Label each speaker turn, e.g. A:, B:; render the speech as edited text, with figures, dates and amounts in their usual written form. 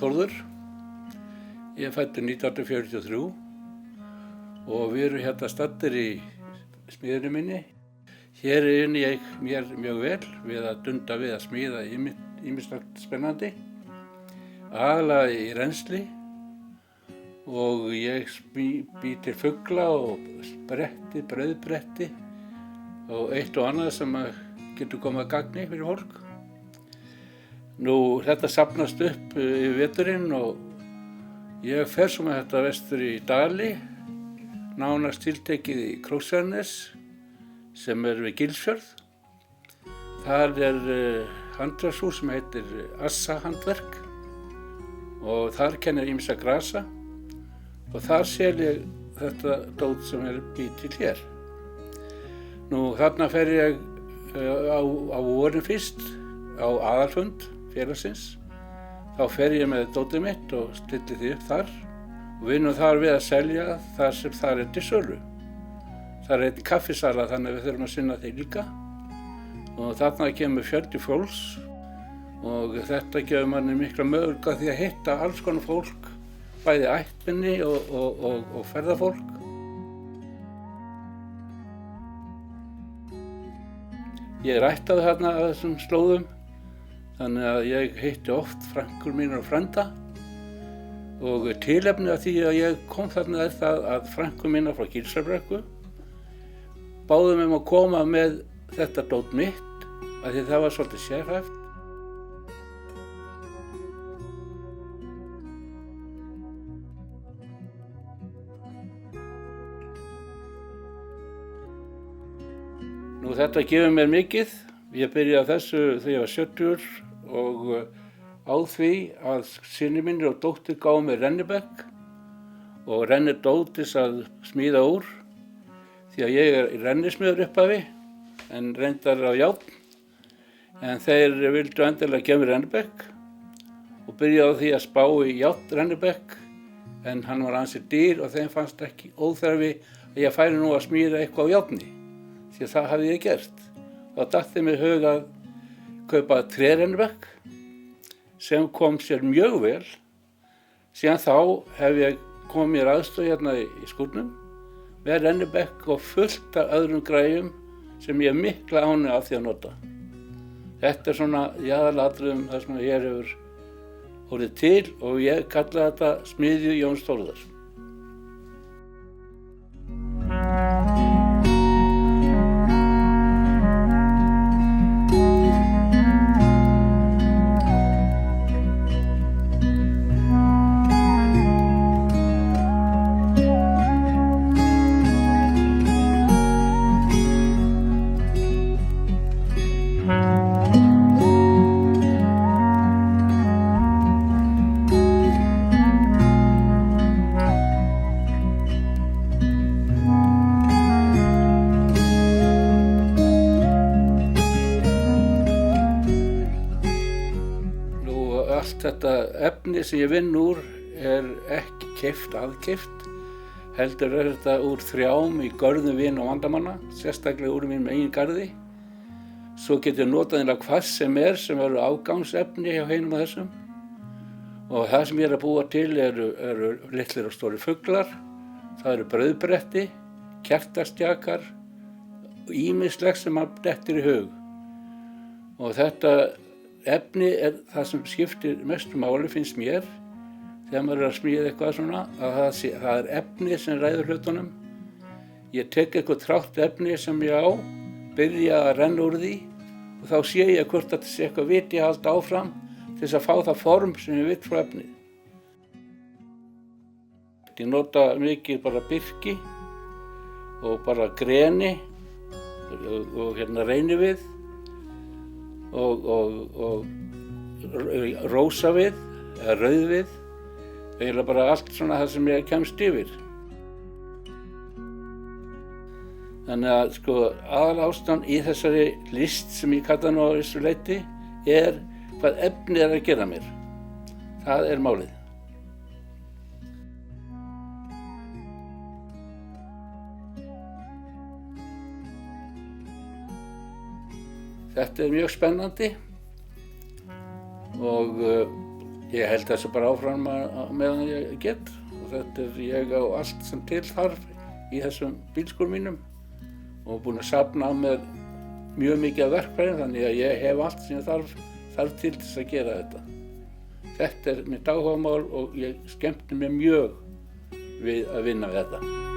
A: Þórður. Ég er fæddur 1943 og við erum hérna staddir í smíðinni minni. Hér unni ég mér mjög vel við að dunda við að smíða ýmislegt spennandi, aðallega í rennsli, og ég bý til fugla og bretti, brauðbretti og eitt og annað sem getur komið að gagni fyrir fólk. Nú, þetta safnast upp yfir veturinn og ég fer svo með þetta vestur í Dali, nánast tiltekið í Króksjarnes, sem er við Gilsfjörð. Þar er handverkshús sem heitir Assa handverk og þar kennir ýmsa grasa og þar sel ég þetta dót sem er bý til hér. Nú, þarna fer ég á vorin fyrst á aðalfund félagsins. Þá fer ég með dótið mitt og stilli því upp þar og vinnum þar við að selja þar sem þar er til sölu. Það er einn kaffisala, þannig að við þurfum að sinna þeir líka. Og þarna kemur fjöldi fólks og þetta gefur manni mikla möguleika því að hitta alls konar fólk, bæði ættmenni og ferðafólk. Ég er ættaður þarna að þessum slóðum, þannig að ég hitti oft frænkur mínar og frænda. Og tilefnið af því að ég kom þarna er það að frænkur mínar frá Gilsfjörðbrekku báðu mig að koma með þetta dót mitt, af því það var svolítið sérhæft. Nú, þetta gefur mér mikið. Ég byrjaði á þessu þegar ég var 70 og á því að synir mínir og dóttir gáfu mér rennibekk og rennidót til að smíða úr, því að ég er rennismiður upphafi en reyndar á járn, en þeir vildu endilega gefa mér rennibekk og byrjaði á því að spá í járn rennibekk, en hann var ansi dýr og þeim fannst ekki óþarfi að ég færi nú að smíða eitthvað á járni, því að það hafði ég gert. Þá datt mér í hug að kaupa trérennibekk sem kom sér mjög vel. Síðan þá hef ég komið mér aðstöðu hérna í skúrnum með rennibekk og fullt af öðrum græjum sem ég hef mikla ánægju af því að nota. Þetta er svona í aðalatriðum það sem hér hefur orðið til og ég kalla þetta smiðju Jóns Þórðar. Þetta efni sem ég vinn úr er ekki aðkeypt, heldur er þetta úr þrjám í görðum vina og vandamanna, sérstaklega úr mínum eigin garði. Svo get ég notað eiginlega hvað sem eru afgangsefni hjá hinum og þessum. Og það sem ég er að búa til eru litlir og stórir fuglar, það eru brauðbretti, kertastjakar og ýmislegt sem maður dettur í hug. Og þetta efni er það sem skiptir mestu máli, finnst mér, þegar maður er að smíða eitthvað svona, að það er efni sem ræður hlutunum. Ég tek eitthvað trátt efni sem ég á, byrja að renna úr því og þá sé ég hvort þetta sé eitthvað vit ég halda áfram til þess að fá það form sem ég vill frá efnið. Ég nota mikið bara birki og bara greni og reynivið og rósavið eða rauðvið, eiginlega bara allt svona það sem ég kemst yfir. Þannig að aðalástæðan í þessari list sem ég kalla nú á þessu leyti er hvað efnið er að gera mér. Það er málið. Þetta er mjög spennandi og Ég held þessu bara áfram meðan ég get og þetta ég á allt sem til þarf í þessum bílskúr mínum og búinn að safna með mjög mikið af verkfærum þannig að ég hef allt sem ég þarf til þess að gera þetta. Þetta mitt áhugamál og ég skemmti mér mjög við að vinna við þetta.